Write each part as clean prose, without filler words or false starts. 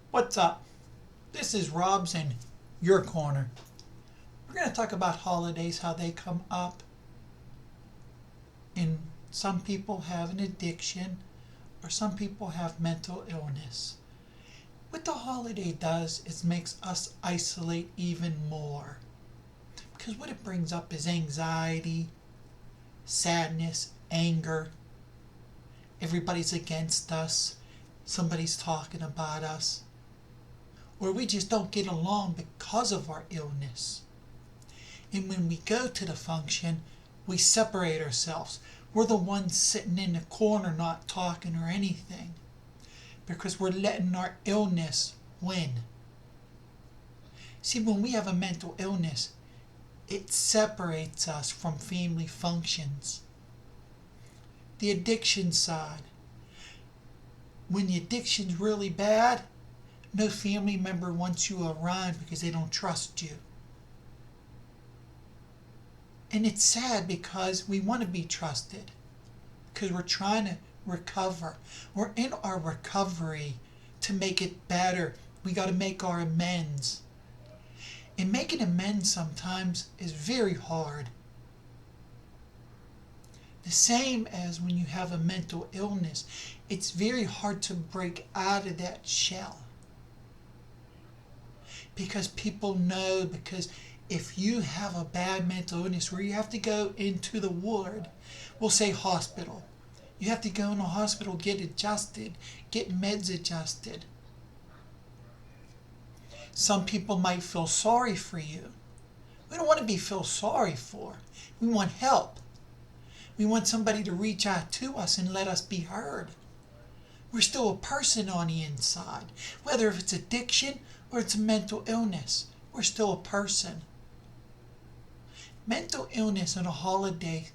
What's up? This is Rob's in your corner. We're going to talk about holidays, how they come up, and some people have an addiction, or some people have mental illness. What the holiday does is makes us isolate even more. Because what it brings up is anxiety, sadness, anger. Everybody's against us. Somebody's talking about us. Or we just don't get along because of our illness. And when we go to the function, we separate ourselves. We're the ones sitting in the corner not talking or anything because we're letting our illness win. See, when we have a mental illness, it separates us from family functions. The addiction side. When the addiction's really bad, no family member wants you around because they don't trust you. And it's sad because we want to be trusted because we're trying to recover. We're in our recovery to make it better. We got to make our amends. And making amends sometimes is very hard. The same as when you have a mental illness, it's very hard to break out of that shell. Because people know, because if you have a bad mental illness where you have to go into the ward, we'll say hospital. You have to go in the hospital, get adjusted, get meds adjusted. Some people might feel sorry for you. We don't want to be feel sorry for. We want help. We want somebody to reach out to us and let us be heard. We're still a person on the inside. Whether if it's addiction or it's a mental illness, we're still a person. Mental illness on a holiday,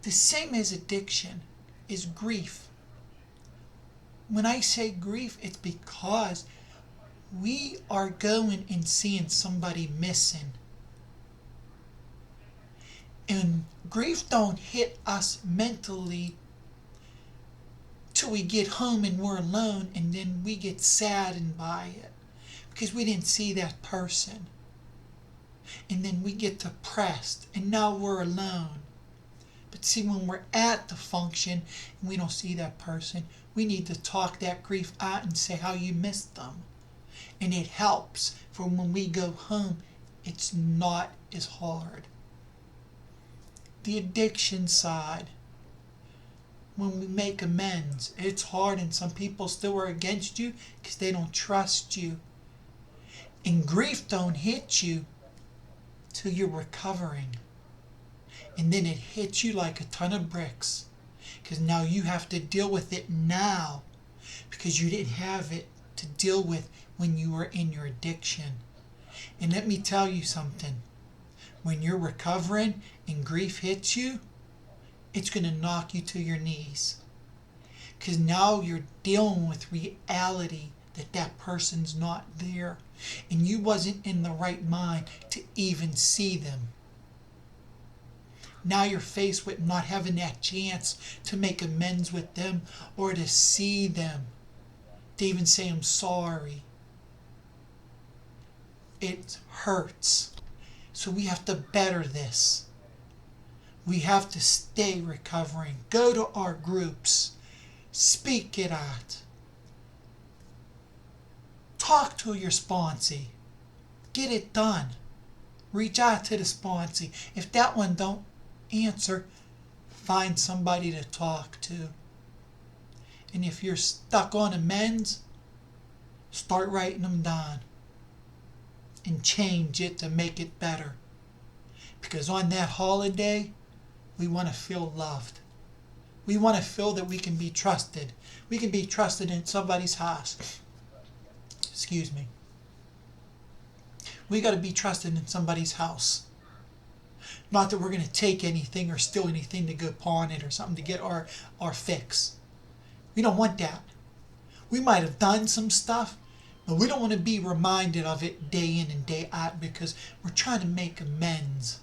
the same as addiction, is grief. When I say grief, it's because we are going and seeing somebody missing. And grief don't hit us mentally till we get home and we're alone, and then we get saddened by it because we didn't see that person. And then we get depressed and now we're alone. But see, when we're at the function and we don't see that person, we need to talk that grief out and say how you missed them. And it helps for when we go home, it's not as hard. The addiction side, when we make amends, it's hard, and some people still are against you because they don't trust you. And grief don't hit you till you're recovering. And then it hits you like a ton of bricks because now you have to deal with it now because you didn't have it to deal with when you were in your addiction. And let me tell you something. When you're recovering and grief hits you, it's going to knock you to your knees. Because now you're dealing with reality that that person's not there. And you wasn't in the right mind to even see them. Now you're faced with not having that chance to make amends with them or to see them. To even say I'm sorry. It hurts. So we have to better this. We have to stay recovering. Go to our groups. Speak it out. Talk to your sponsee. Get it done. Reach out to the sponsee. If that one don't answer, find somebody to talk to. And if you're stuck on amends, start writing them down. And change it to make it better. Because on that holiday, we want to feel loved. We want to feel that we can be trusted. We can be trusted in somebody's house. Excuse me. We got to be trusted in somebody's house. Not that we're going to take anything or steal anything to go pawn it or something to get our fix. We don't want that. We might have done some stuff, but we don't want to be reminded of it day in and day out because we're trying to make amends.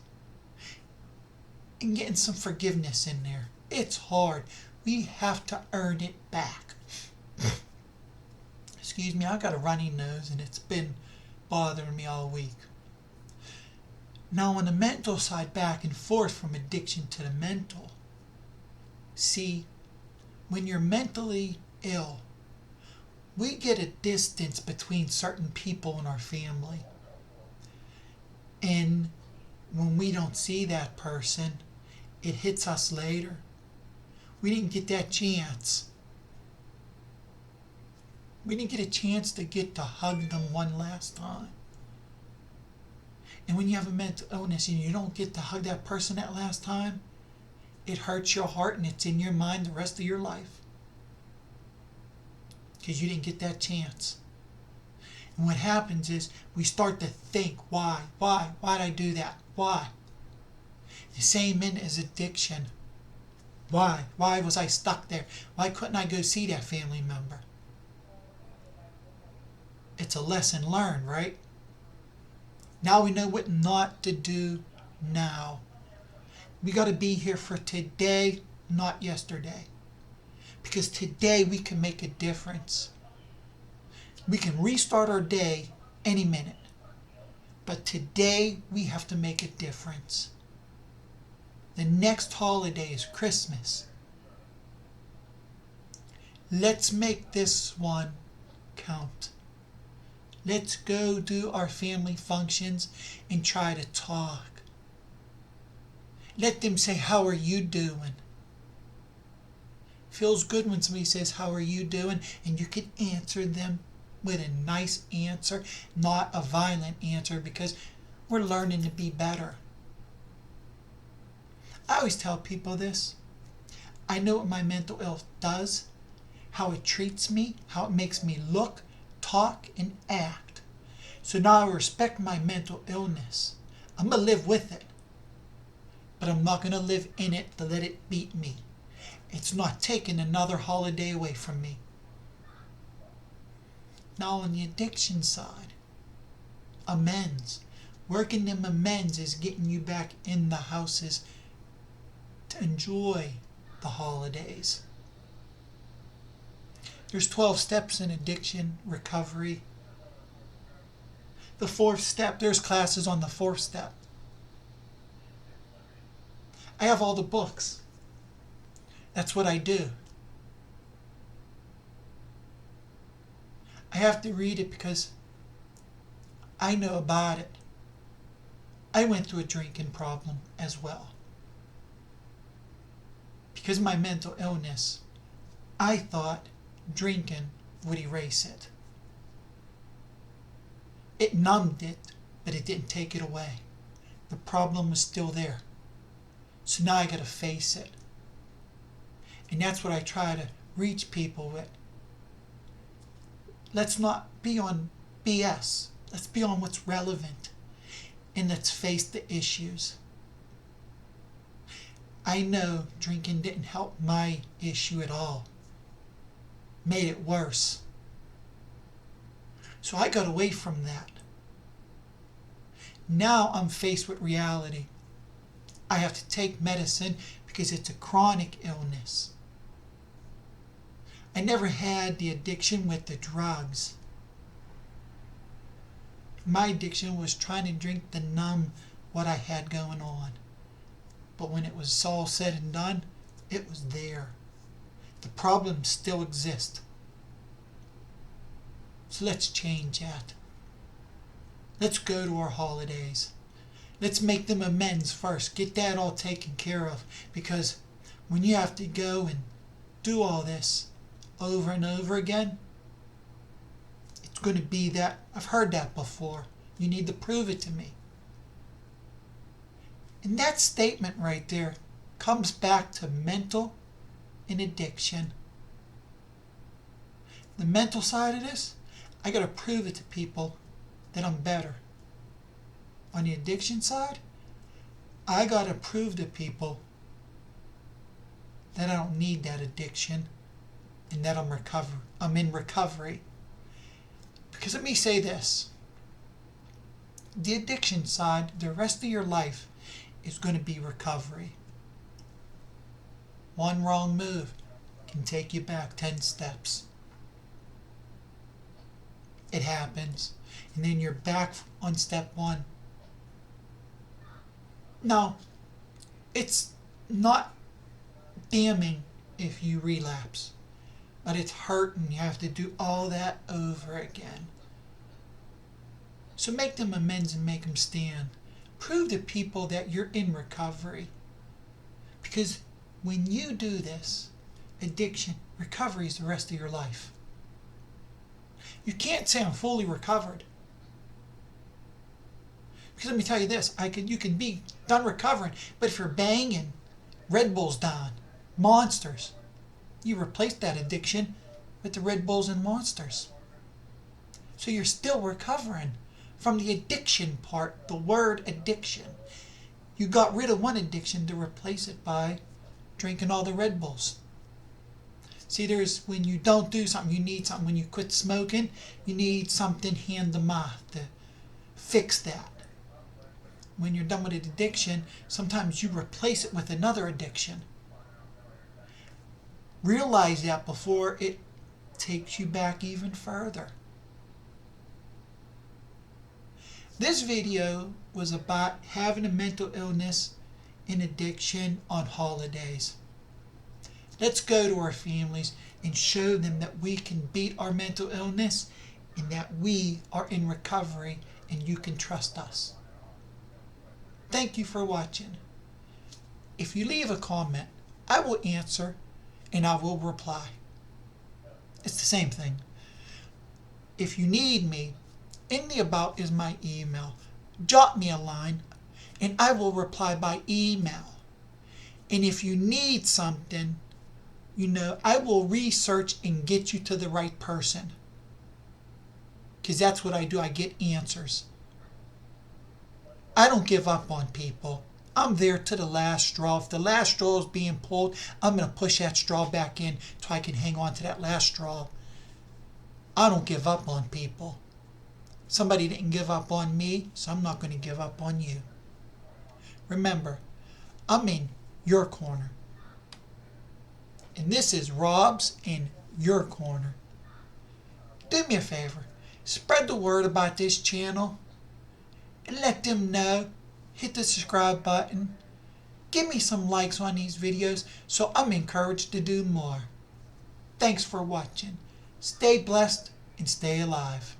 And getting some forgiveness in there. It's hard. We have to earn it back. Excuse me, I got a runny nose and it's been bothering me all week. Now on the mental side, back and forth from addiction to the mental. See, when you're mentally ill, we get a distance between certain people in our family. And when we don't see that person, it hits us later. We didn't get that chance. We didn't get a chance to get to hug them one last time. And when you have a mental illness and you don't get to hug that person that last time, it hurts your heart and it's in your mind the rest of your life. Because you didn't get that chance. And what happens is we start to think, why did I do that? Why? The same in as addiction. Why was I stuck there? Why couldn't I go see that family member? It's a lesson learned, right? Now we know what not to do now. We got to be here for today, not yesterday. Because today we can make a difference. We can restart our day any minute. But today we have to make a difference. The next holiday is Christmas. Let's make this one count. Let's go do our family functions and try to talk. Let them say, how are you doing? Feels good when somebody says, how are you doing? And you can answer them with a nice answer, not a violent answer, because we're learning to be better. I always tell people this. I know what my mental illness does, how it treats me, how it makes me look, talk, and act. So now I respect my mental illness. I'm going to live with it. But I'm not going to live in it to let it beat me. It's not taking another holiday away from me. Now on the addiction side, amends. Working them amends is getting you back in the houses to enjoy the holidays. There's 12 steps in addiction recovery. The fourth step, there's classes on the fourth step. I have all the books. That's what I do. I have to read it because I know about it. I went through a drinking problem as well. Because of my mental illness, I thought drinking would erase it. It numbed it, but it didn't take it away. The problem was still there. So now I got to face it. And that's what I try to reach people with. Let's not be on BS. Let's be on what's relevant. And let's face the issues. I know drinking didn't help my issue at all. Made it worse. So I got away from that. Now I'm faced with reality. I have to take medicine because it's a chronic illness. I never had the addiction with the drugs. My addiction was trying to drink to numb what I had going on. But when it was all said and done, it was there. The problem still exists. So let's change that. Let's go to our holidays. Let's make them amends first. Get that all taken care of. Because when you have to go and do all this over and over again, it's going to be that. I've heard that before. You need to prove it to me. And that statement right there comes back to mental and addiction. The mental side of this, I got to prove it to people that I'm better. On the addiction side, I got to prove to people that I don't need that addiction and that I'm in recovery. Because let me say this. The addiction side, the rest of your life is going to be recovery. One wrong move can take you back 10 steps. it happens, and then you're back on step one. No, it's not damning if you relapse, but it's hurting. You have to do all that over again. So make them amends and make them stand. Prove to people that you're in recovery. Because when you do this, addiction, recovery is the rest of your life. You can't say I'm fully recovered. Because let me tell you this, you can be done recovering, but if you're banging Red Bulls down, Monsters, you replace that addiction with the Red Bulls and Monsters. So you're still recovering from the addiction part, the word addiction. You got rid of one addiction to replace it by drinking all the Red Bulls. See, when you don't do something, you need something. When you quit smoking, you need something hand to mouth to fix that. When you're done with an addiction, sometimes you replace it with another addiction. Realize that before it takes you back even further. This video was about having a mental illness and addiction on holidays. Let's go to our families and show them that we can beat our mental illness and that we are in recovery and you can trust us. Thank you for watching. If you leave a comment, I will answer and I will reply. It's the same thing. If you need me, in the about is my email. Drop me a line and I will reply by email. And if you need something, I will research and get you to the right person. Because that's what I do. I get answers. I don't give up on people. I'm there to the last straw. If the last straw is being pulled, I'm going to push that straw back in so I can hang on to that last straw. I don't give up on people. Somebody didn't give up on me, so I'm not going to give up on you. Remember, I'm in your corner. And this is Rob's in your corner. Do me a favor. Spread the word about this channel. And let them know. Hit the subscribe button. Give me some likes on these videos so I'm encouraged to do more. Thanks for watching. Stay blessed and stay alive.